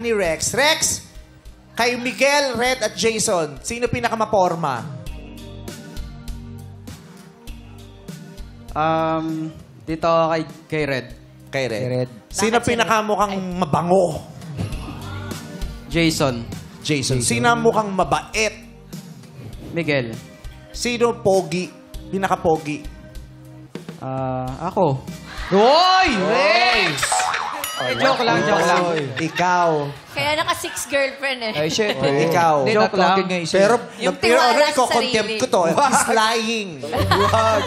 ni Rex. Rex, kay Miguel, Red at Jason, sino pinakamaporma? Dito kay Red. Kay Red. Kay Red. Sino pinakamukhang mabango? Jason. Jason. Sino mukhang mabait? Miguel. Sino pogi? Pinaka-pogi? Ako. Hoy! Rex! Joke lang. Ikaw. Kaya naka-6 girlfriend eh. Ay, shit. Ikaw. Hindi, Joke lang. nga isa. Pero, Yung pero tiwala ano, sa iko-contempt sarili. ko to. He's lying. Wag.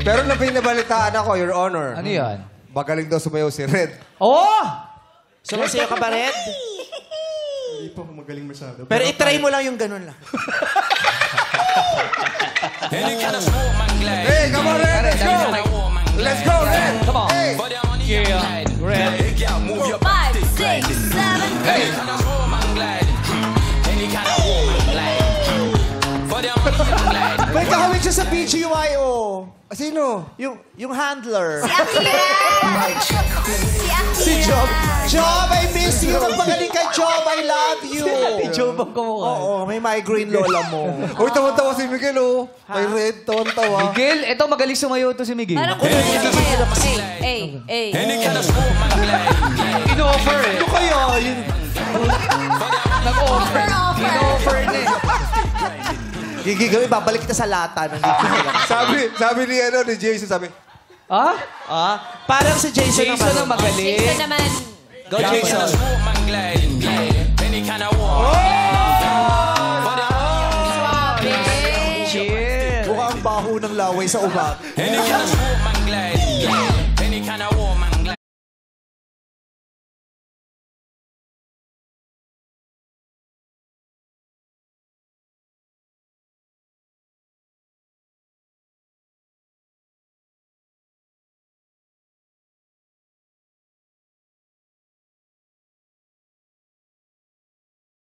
Pero nabalitaan ako, Your Honor. Ano yan? Magaling daw sumayaw si Red. Oh! Sumasayo ka ba, Red? Hindi po ako magaling masyado. Pero itry mo lang yung ganun lang. Hey, come on, Red! Let's go! Let's go, Red! Come on. Hey! Yeah. Red. 5, 6, 7, 8. May kahawig siya sa BGYO. Sino? Yung handler. Si Akira! Si Job. Job, I miss you. Magpagaling kay Job. I love you. Job ang kumukha. Oo, may migraine lola mo. Uy, tawan-tawa si Miguel, oh. Kay Red, tawan-tawa. Miguel, eto magaling sumayo to si Miguel. Parang kunin niya kayo. Ay. In-offer eh. Ano kaya? Yun. Nag-offer. Offer. In-offer na eh. Gigigawin, babalik kita sa lata. Sabi ni Jason, sabi, Ah? Parang si Jason, Jason ang Ito magaling. naman. Go, Jason. Chill. Mukhang baho ng laway sa umaga.